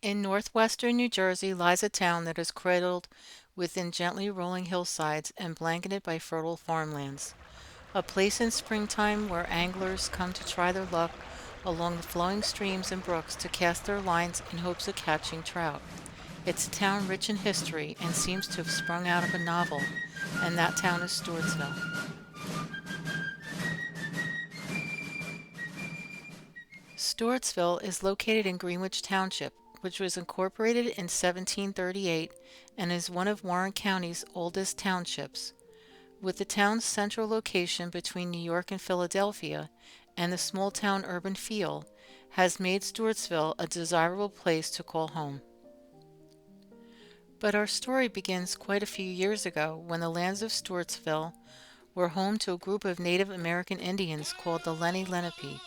In northwestern New Jersey lies a town that is cradled within gently rolling hillsides and blanketed by fertile farmlands. A place in springtime where anglers come to try their luck along the flowing streams and brooks to cast their lines in hopes of catching trout. It's a town rich in history and seems to have sprung out of a novel, and that town is Stewartsville. Stewartsville is located in Greenwich Township, which was incorporated in 1738 and is one of Warren County's oldest townships. With the town's central location between New York and Philadelphia and the small town urban feel, has made Stewartsville a desirable place to call home. But our story begins quite a few years ago when the lands of Stewartsville were home to a group of Native American Indians called the Lenni Lenape,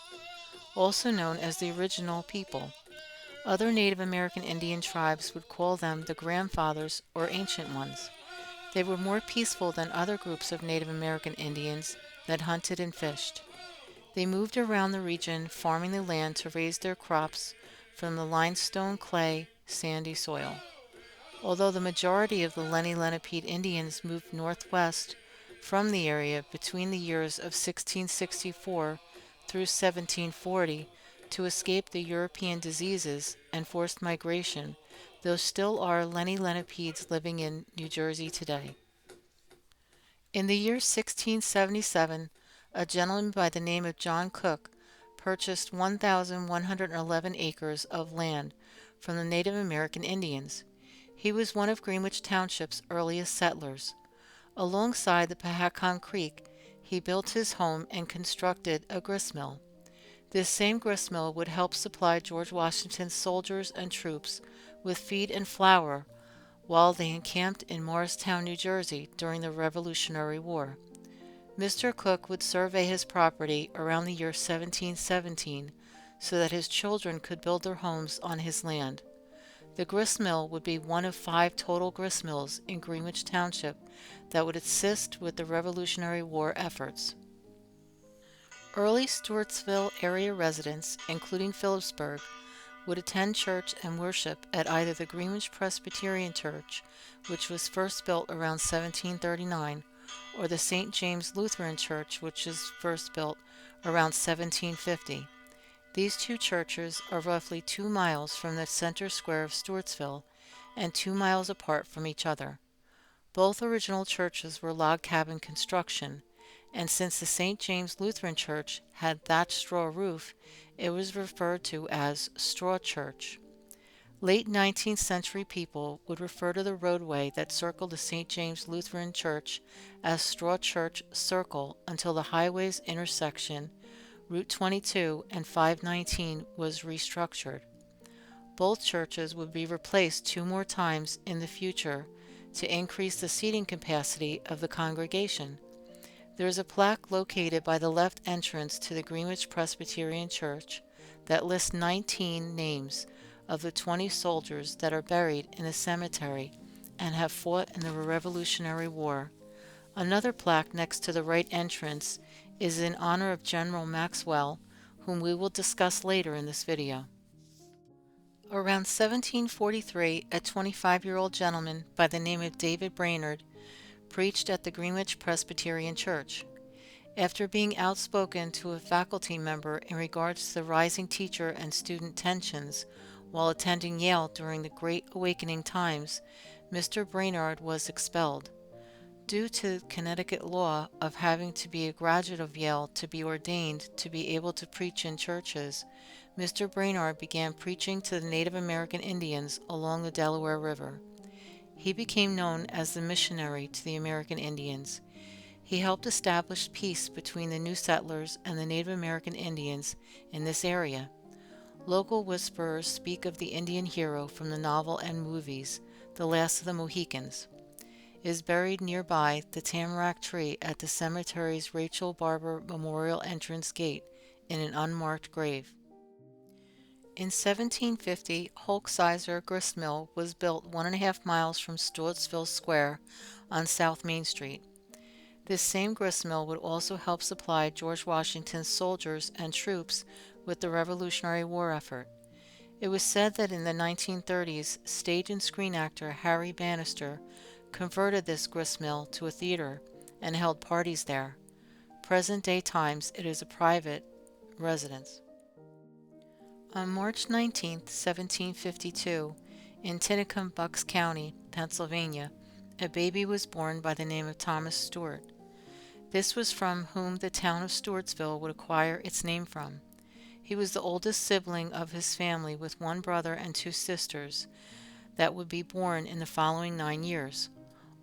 also known as the Original People. Other Native American Indian tribes would call them the Grandfathers or Ancient Ones. They were more peaceful than other groups of Native American Indians that hunted and fished. They moved around the region, farming the land to raise their crops from the limestone clay, sandy soil. Although the majority of the Lenni Lenape Indians moved northwest from the area between the years of 1664 through 1740 to escape the European diseases and forced migration, there still are Lenni Lenapes living in New Jersey today. In the year 1677, a gentleman by the name of John Cook purchased 1,111 acres of land from the Native American Indians. He was one of Greenwich Township's earliest settlers. Alongside the Pahacon Creek, he built his home and constructed a gristmill. This same gristmill would help supply George Washington's soldiers and troops with feed and flour while they encamped in Morristown, New Jersey during the Revolutionary War. Mr. Cook would survey his property around the year 1717 so that his children could build their homes on his land. The gristmill would be one of 5 total gristmills in Greenwich Township that would assist with the Revolutionary War efforts. Early Stewartsville area residents, including Phillipsburg, would attend church and worship at either the Greenwich Presbyterian Church, which was first built around 1739, or the St. James Lutheran Church, which was first built around 1750. These two churches are roughly 2 miles from the center square of Stewartsville and 2 miles apart from each other. Both original churches were log cabin construction, and since the St. James Lutheran Church had thatched straw roof, it was referred to as Straw Church. Late 19th century people would refer to the roadway that circled the St. James Lutheran Church as Straw Church Circle until the highway's intersection, Route 22 and 519, was restructured. Both churches would be replaced 2 more times in the future to increase the seating capacity of the congregation. There is a plaque located by the left entrance to the Greenwich Presbyterian Church that lists 19 names of the 20 soldiers that are buried in the cemetery and have fought in the Revolutionary War. Another plaque next to the right entrance is in honor of General Maxwell, whom we will discuss later in this video. Around 1743, a 25-year-old gentleman by the name of David Brainerd preached at the Greenwich Presbyterian Church. After being outspoken to a faculty member in regards to the rising teacher and student tensions while attending Yale during the Great Awakening times, Mr. Brainerd was expelled. Due to Connecticut law of having to be a graduate of Yale to be ordained to be able to preach in churches, Mr. Brainerd began preaching to the Native American Indians along the Delaware River. He became known as the missionary to the American Indians. He helped establish peace between the new settlers and the Native American Indians in this area. Local whisperers speak of the Indian hero from the novel and movies, The Last of the Mohicans. Is buried nearby the tamarack tree at the cemetery's Rachel Barber Memorial entrance gate in an unmarked grave. In 1750, Holksizer Gristmill was built 1.5 miles from Stewartsville Square on South Main Street. This same gristmill would also help supply George Washington's soldiers and troops with the Revolutionary War effort. It was said that in the 1930s, stage and screen actor Harry Bannister converted this gristmill to a theater and held parties there. Present-day times, it is a private residence. On March 19, 1752, in Tinicum, Bucks County, Pennsylvania, a baby was born by the name of Thomas Stewart. This was from whom the town of Stewartsville would acquire its name from. He was the oldest sibling of his family with one brother and two sisters that would be born in the following 9 years.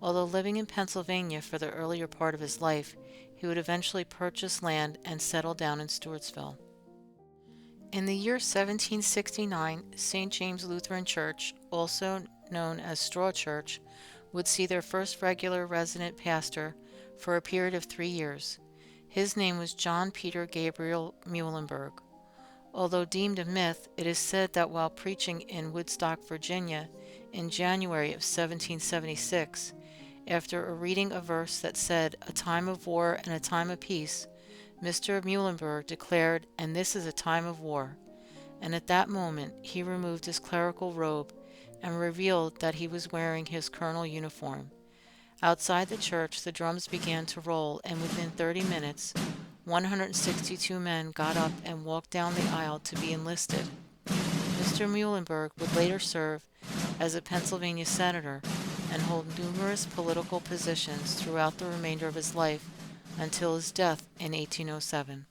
Although living in Pennsylvania for the earlier part of his life, he would eventually purchase land and settle down in Stewartsville. In the year 1769, St. James Lutheran Church, also known as Straw Church, would see their first regular resident pastor for a period of 3 years. His name was John Peter Gabriel Muhlenberg. Although deemed a myth, it is said that while preaching in Woodstock, Virginia, in January of 1776, after a reading a verse that said, "A time of war and a time of peace," Mr. Muhlenberg declared, "And this is a time of war," and at that moment he removed his clerical robe and revealed that he was wearing his colonel uniform. Outside the church the drums began to roll, and within 30 minutes 162 men got up and walked down the aisle to be enlisted. Mr. Muhlenberg would later serve as a Pennsylvania senator and hold numerous political positions throughout the remainder of his life until his death in 1807.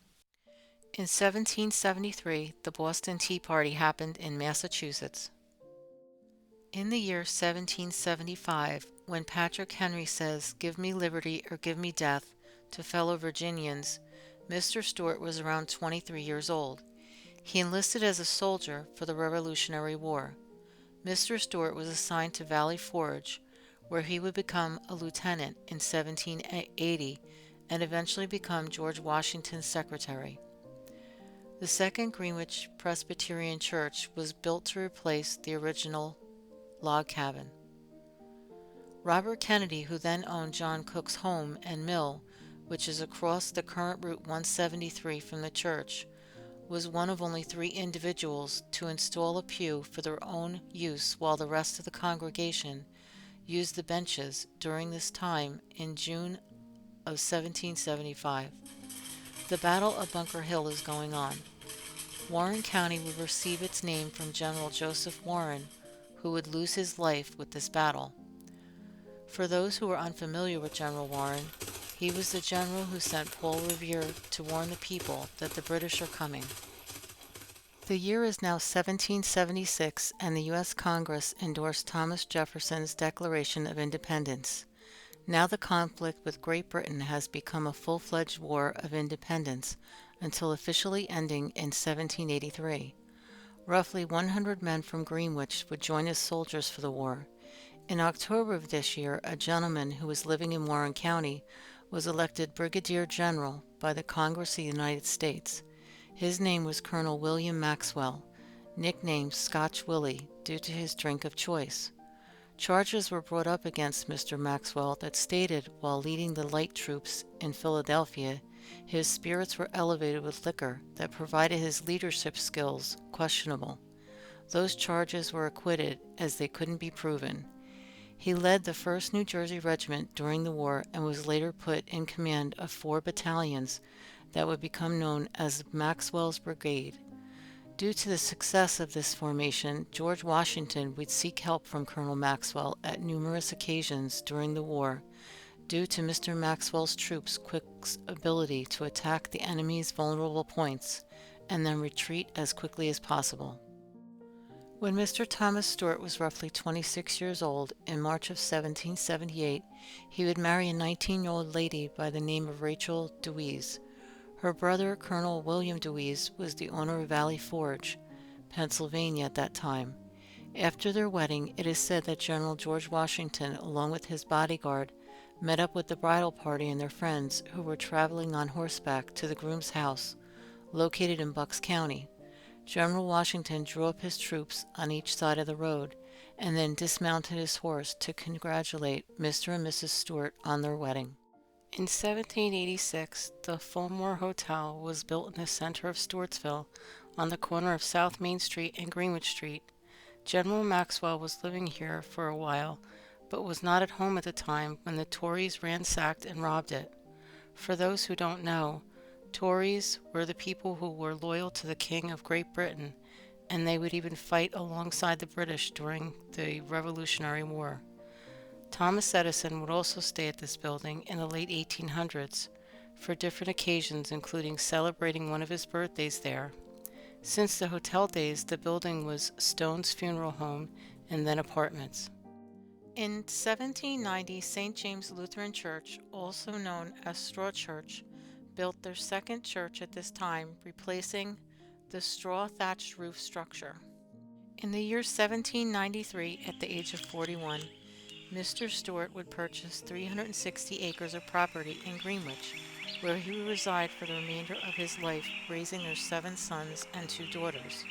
In 1773, the Boston Tea Party happened in Massachusetts. In the year 1775, when Patrick Henry says, "Give me liberty or give me death," to fellow Virginians, Mr. Stewart was around 23 years old. He enlisted as a soldier for the Revolutionary War. Mr. Stewart was assigned to Valley Forge, where he would become a lieutenant in 1780 and eventually become George Washington's secretary. The second Greenwich Presbyterian Church was built to replace the original log cabin. Robert Kennedy, who then owned John Cook's home and mill, which is across the current Route 173 from the church, was one of only 3 individuals to install a pew for their own use while the rest of the congregation used the benches during this time in June of 1775. The Battle of Bunker Hill is going on. Warren County would receive its name from General Joseph Warren, who would lose his life with this battle. For those who are unfamiliar with General Warren, he was the general who sent Paul Revere to warn the people that the British are coming. The year is now 1776, and the U.S. Congress endorsed Thomas Jefferson's Declaration of Independence. Now the conflict with Great Britain has become a full-fledged war of independence until officially ending in 1783. Roughly 100 men from Greenwich would join as soldiers for the war. In October of this year, a gentleman who was living in Warren County was elected Brigadier General by the Congress of the United States. His name was Colonel William Maxwell, nicknamed Scotch Willie due to his drink of choice. Charges were brought up against Mr. Maxwell that stated while leading the light troops in Philadelphia, his spirits were elevated with liquor that provided his leadership skills questionable. Those charges were acquitted as they couldn't be proven. He led the 1st New Jersey Regiment during the war and was later put in command of 4 battalions that would become known as Maxwell's Brigade. Due to the success of this formation, George Washington would seek help from Colonel Maxwell at numerous occasions during the war, due to Mr. Maxwell's troops' quick ability to attack the enemy's vulnerable points and then retreat as quickly as possible. When Mr. Thomas Stewart was roughly 26 years old, in March of 1778, he would marry a 19-year-old lady by the name of Rachel Deweese. Her brother, Colonel William Deweese, was the owner of Valley Forge, Pennsylvania at that time. After their wedding, it is said that General George Washington, along with his bodyguard, met up with the bridal party and their friends who were traveling on horseback to the groom's house, located in Bucks County. General Washington drew up his troops on each side of the road and then dismounted his horse to congratulate Mr. and Mrs. Stewart on their wedding. In 1786, the Fulmore Hotel was built in the center of Stewartsville on the corner of South Main Street and Greenwich Street. General Maxwell was living here for a while, but was not at home at the time when the Tories ransacked and robbed it. For those who don't know, Tories were the people who were loyal to the King of Great Britain, and they would even fight alongside the British during the Revolutionary War. Thomas Edison would also stay at this building in the late 1800s for different occasions, including celebrating one of his birthdays there. Since the hotel days, the building was Stone's funeral home and then apartments. In 1790, St. James Lutheran Church, also known as Straw Church, built their second church at this time, replacing the straw thatched roof structure. In the year 1793, at the age of 41, Mr. Stewart would purchase 360 acres of property in Greenwich, where he would reside for the remainder of his life, raising their 7 sons and 2 daughters.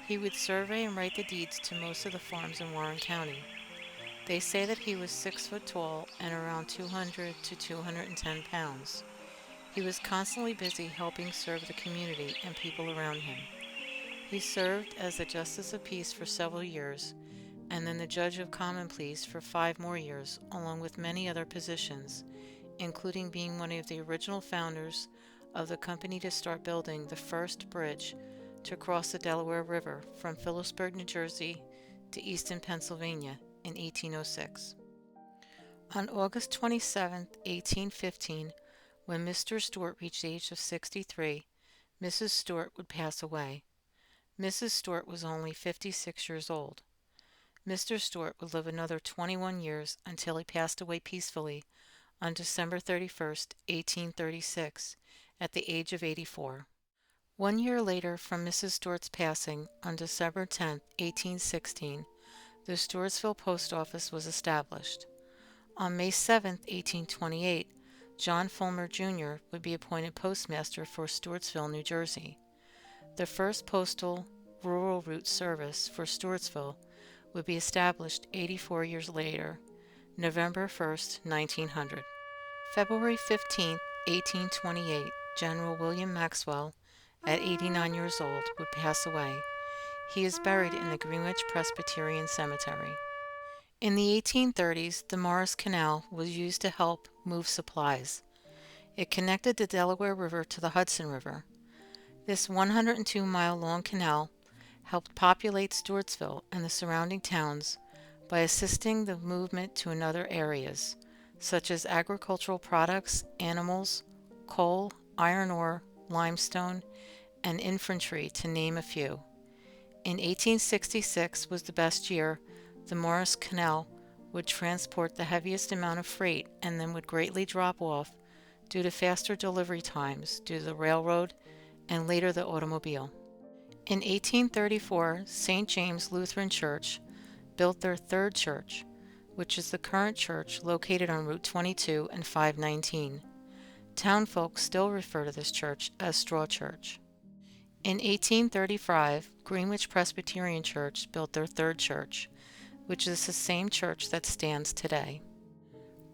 He would survey and write the deeds to most of the farms in Warren County. They say that he was 6 foot tall and around 200 to 210 pounds. He was constantly busy helping serve the community and people around him. He served as the Justice of Peace for several years, and then the Judge of Common Pleas for 5 more years, along with many other positions, including being one of the original founders of the company to start building the first bridge to cross the Delaware River from Phillipsburg, New Jersey to Easton, Pennsylvania in 1806. On August 27, 1815, when Mr. Stewart reached the age of 63, Mrs. Stewart would pass away. Mrs. Stewart was only 56 years old. Mr. Stewart would live another 21 years until he passed away peacefully on December 31st, 1836, at the age of 84. 1 year later from Mrs. Stewart's passing, on December 10, 1816, the Stewartsville Post Office was established. On May 7, 1828, John Fulmer, Jr. would be appointed postmaster for Stewartsville, New Jersey. The first postal rural route service for Stewartsville would be established 84 years later, November 1st, 1900. February 15, 1828, General William Maxwell, at 89 years old, would pass away. He is buried in the Greenwich Presbyterian Cemetery. In the 1830s, the Morris Canal was used to help move supplies. It connected the Delaware River to the Hudson River. This 102-mile-long canal helped populate Stewartsville and the surrounding towns by assisting the movement to other areas, such as agricultural products, animals, coal, iron ore, limestone, and infantry, to name a few. In 1866 was the best year. The Morris Canal would transport the heaviest amount of freight and then would greatly drop off due to faster delivery times due to the railroad and later the automobile. In 1834, St. James Lutheran Church built their third church, which is the current church located on Route 22 and 519. Townfolk still refer to this church as Straw Church. In 1835, Greenwich Presbyterian Church built their third church, which is the same church that stands today.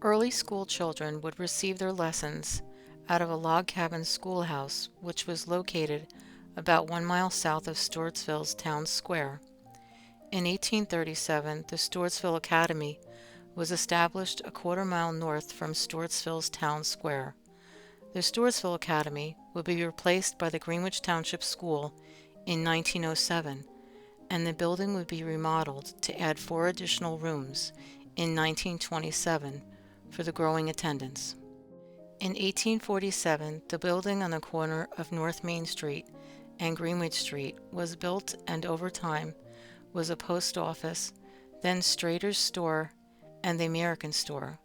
Early school children would receive their lessons out of a log cabin schoolhouse, which was located about 1 mile south of Stewartsville's town square. In 1837, the Stewartsville Academy was established a quarter-mile north from Stewartsville's town square. The Stewartsville Academy would be replaced by the Greenwich Township School in 1907, and the building would be remodeled to add 4 additional rooms in 1927 for the growing attendance. In 1847, the building on the corner of North Main Street and Greenwich Street was built, and over time was a post office, then Strader's Store, and the American Store.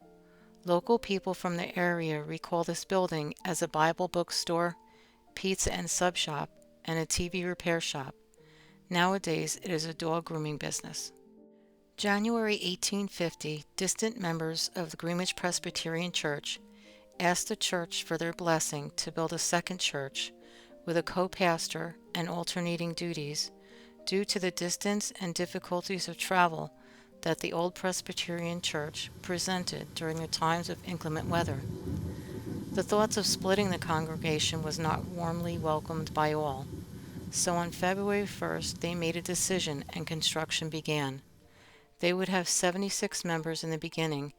Local people from the area recall this building as a Bible bookstore, pizza and sub shop, and a TV repair shop. Nowadays, it is a dog grooming business. January 1850, distant members of the Greenwich Presbyterian Church asked the church for their blessing to build a second church with a co-pastor and alternating duties due to the distance and difficulties of travel that the old Presbyterian Church presented during the times of inclement weather. The thoughts of splitting the congregation was not warmly welcomed by all. So on February 1st, they made a decision and construction began. They would have 76 members in the beginning,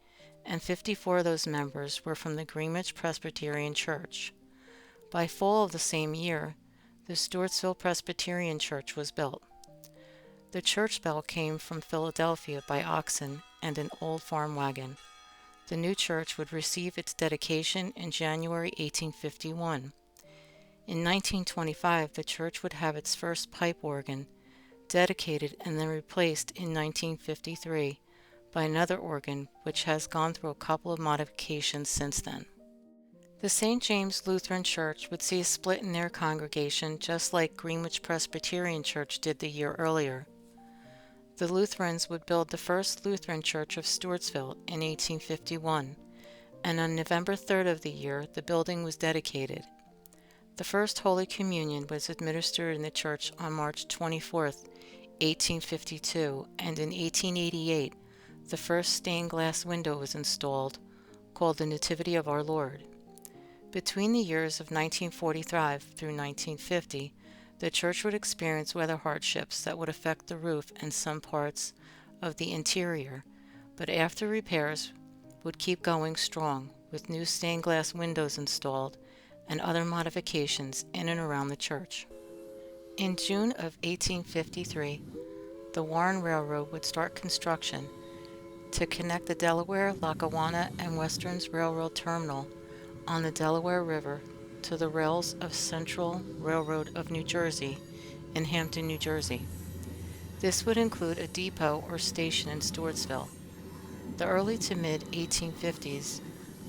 and 54 of those members were from the Greenwich Presbyterian Church. By fall of the same year, the Stewartsville Presbyterian Church was built. The church bell came from Philadelphia by oxen and an old farm wagon. The new church would receive its dedication in January 1851. In 1925, the church would have its first pipe organ dedicated and then replaced in 1953 by another organ which has gone through a couple of modifications since then. The St. James Lutheran Church would see a split in their congregation just like Greenwich Presbyterian Church did the year earlier. The Lutherans would build the first Lutheran Church of Stewartsville in 1851, and on November 3rd of the year the building was dedicated. The first Holy Communion was administered in the church on March 24th, 1852, and in 1888 the first stained glass window was installed, called the Nativity of Our Lord. Between the years of 1945 through 1950, the church would experience weather hardships that would affect the roof and some parts of the interior, but after repairs would keep going strong, with new stained glass windows installed and other modifications in and around the church. In June of 1853, the Warren Railroad would start construction to connect the Delaware, Lackawanna, and Western's Railroad Terminal on the Delaware River to the rails of Central Railroad of New Jersey in Hampton, New Jersey. This would include a depot or station in Stewartsville. The early to mid-1850s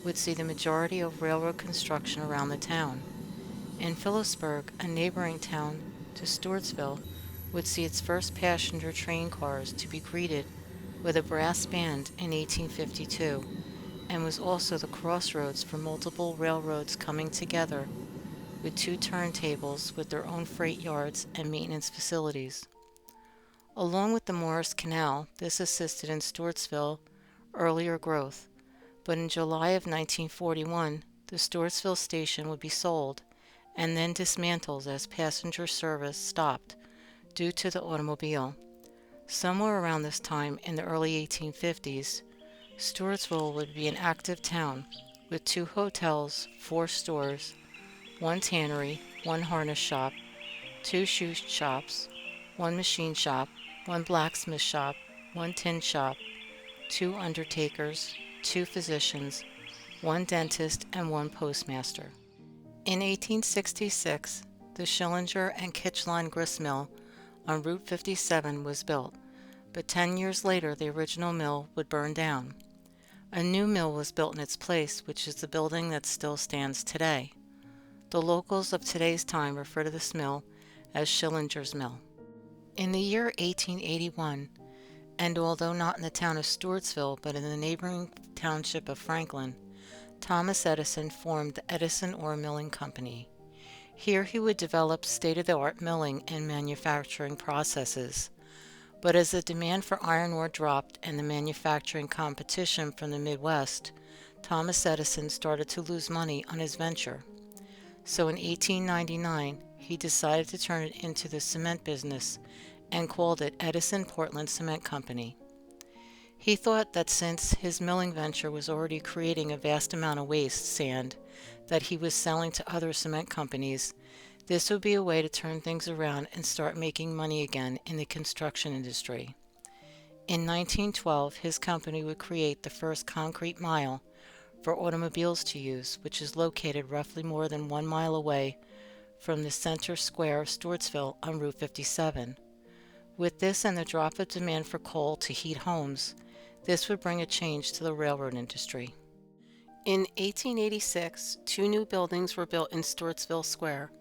would see the majority of railroad construction around the town. In Phillipsburg, a neighboring town to Stewartsville, would see its first passenger train cars to be greeted with a brass band in 1852, and was also the crossroads for multiple railroads coming together with two turntables with their own freight yards and maintenance facilities. Along with the Morris Canal, this assisted in Stewartsville earlier growth, but in July of 1941, the Stewartsville station would be sold and then dismantled as passenger service stopped due to the automobile. Somewhere around this time in the early 1850s, Stewartsville would be an active town with 2 hotels, 4 stores, 1 tannery, 1 harness shop, 2 shoe shops, 1 machine shop, 1 blacksmith shop, 1 tin shop, 2 undertakers, 2 physicians, 1 dentist, and 1 postmaster. In 1866, the Schillinger and Kitchline grist mill on Route 57 was built, but 10 years later the original mill would burn down. A new mill was built in its place, which is the building that still stands today. The locals of today's time refer to this mill as Schillinger's Mill. In the year 1881, and although not in the town of Stewartsville but in the neighboring township of Franklin, Thomas Edison formed the Edison Ore Milling Company. Here he would develop state-of-the-art milling and manufacturing processes. But as the demand for iron ore dropped and the manufacturing competition from the Midwest, Thomas Edison started to lose money on his venture. So in 1899, he decided to turn it into the cement business and called it Edison Portland Cement Company. He thought that since his milling venture was already creating a vast amount of waste sand that he was selling to other cement companies, this would be a way to turn things around and start making money again in the construction industry. In 1912, his company would create the first concrete mile for automobiles to use, which is located roughly more than 1 mile away from the center square of Stewartsville on Route 57. With this and the drop of demand for coal to heat homes, this would bring a change to the railroad industry. In 1886, 2 new buildings were built in Stewartsville Square.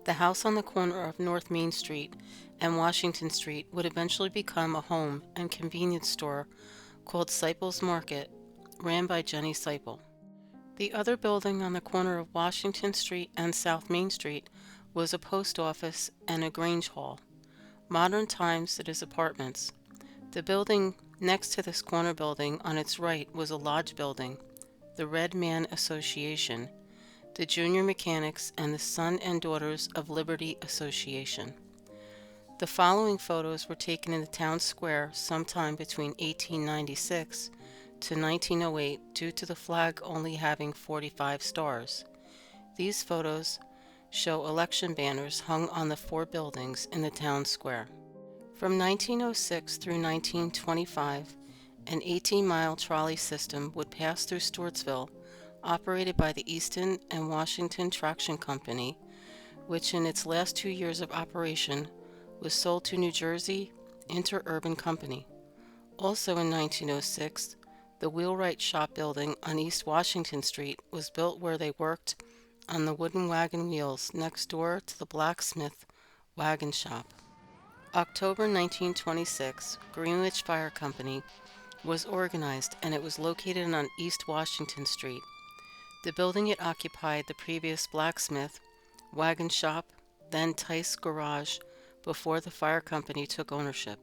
The house on the corner of North Main Street and Washington Street would eventually become a home and convenience store called Seipel's Market, ran by Jenny Seipel. The other building on the corner of Washington Street and South Main Street was a post office and a Grange Hall. Modern times it is apartments. The building next to this corner building on its right was a lodge building, the Red Man Association. the Junior Mechanics, and the Son and Daughters of Liberty Association. The following photos were taken in the town square sometime between 1896 to 1908 due to the flag only having 45 stars. These photos show election banners hung on the 4 buildings in the town square. From 1906 through 1925, an 18-mile trolley system would pass through Stewartsville, operated by the Easton and Washington Traction Company, which in its last 2 years of operation was sold to New Jersey Interurban Company. Also in 1906, the Wheelwright Shop building on East Washington Street was built where they worked on the wooden wagon wheels next door to the blacksmith wagon shop. October 1926, Greenwich Fire Company was organized, and it was located on East Washington Street. The building it occupied the previous blacksmith wagon shop, then Tice Garage, before the fire company took ownership.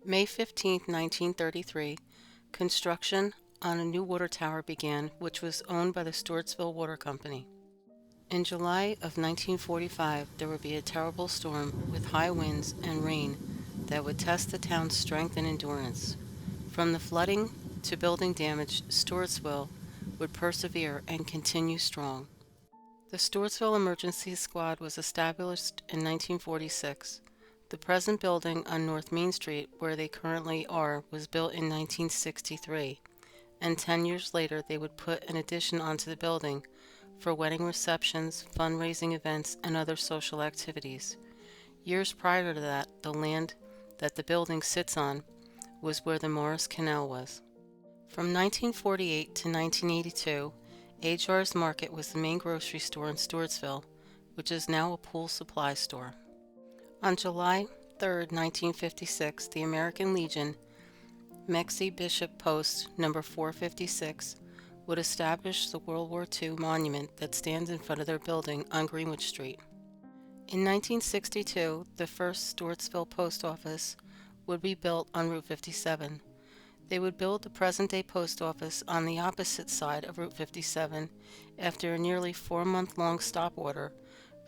May 15, 1933, construction on a new water tower began, which was owned by the Stewartsville Water Company. In July of 1945, there would be a terrible storm with high winds and rain that would test the town's strength and endurance. From the flooding to building damage, Stewartsville would persevere and continue strong. The Stewartsville Emergency Squad was established in 1946. The present building on North Main Street, where they currently are, was built in 1963, and 10 years later they would put an addition onto the building for wedding receptions, fundraising events, and other social activities. Years prior to that, the land that the building sits on was where the Morris Canal was. From 1948 to 1982, Ajar's Market was the main grocery store in Stewartsville, which is now a pool supply store. On July 3, 1956, the American Legion, Mexie Bishop Post No. 456, would establish the World War II monument that stands in front of their building on Greenwich Street. In 1962, the first Stewartsville post office would be built on Route 57. They would build the present-day post office on the opposite side of Route 57 after a nearly 4-month-long stop order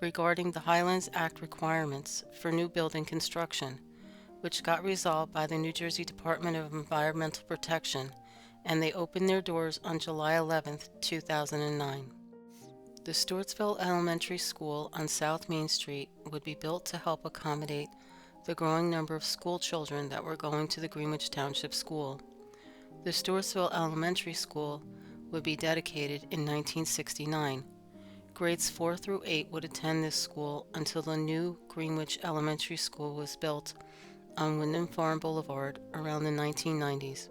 regarding the Highlands Act requirements for new building construction, which got resolved by the New Jersey Department of Environmental Protection, and they opened their doors on July 11, 2009. The Stewartsville Elementary School on South Main Street would be built to help accommodate the growing number of school children that were going to the Greenwich Township School. The Stewartsville Elementary School would be dedicated in 1969. Grades 4 through 8 would attend this school until the new Greenwich Elementary School was built on Wyndham Farm Boulevard around the 1990s.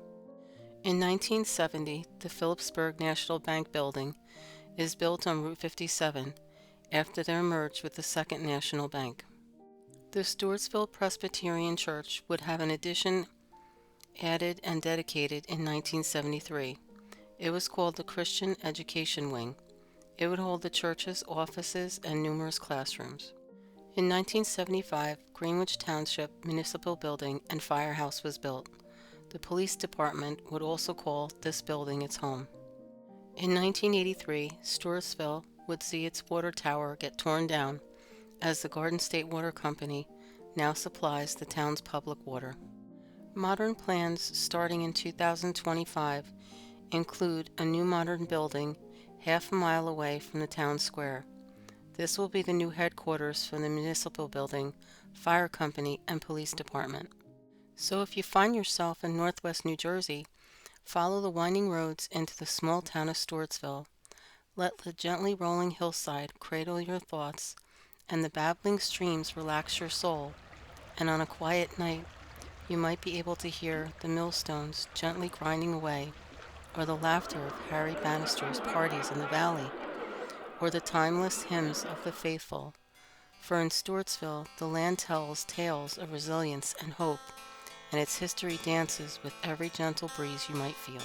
In 1970, the Phillipsburg National Bank building is built on Route 57 after their merge with the Second National Bank. The Stewartsville Presbyterian Church would have an addition added and dedicated in 1973. It was called the Christian Education Wing. It would hold the church's offices and numerous classrooms. In 1975, Greenwich Township Municipal Building and Firehouse was built. The police department would also call this building its home. In 1983, Stewartsville would see its water tower get torn down, as the Garden State Water Company now supplies the town's public water. Modern plans starting in 2025 include a new modern building half a mile away from the town square. This will be the new headquarters for the municipal building, fire company, and police department. So if you find yourself in northwest New Jersey, follow the winding roads into the small town of Stewartsville. Let the gently rolling hillside cradle your thoughts, and the babbling streams relax your soul, and on a quiet night you might be able to hear the millstones gently grinding away, or the laughter of Harry Bannister's parties in the valley, or the timeless hymns of the faithful. For in Stewartsville, the land tells tales of resilience and hope, and its history dances with every gentle breeze you might feel.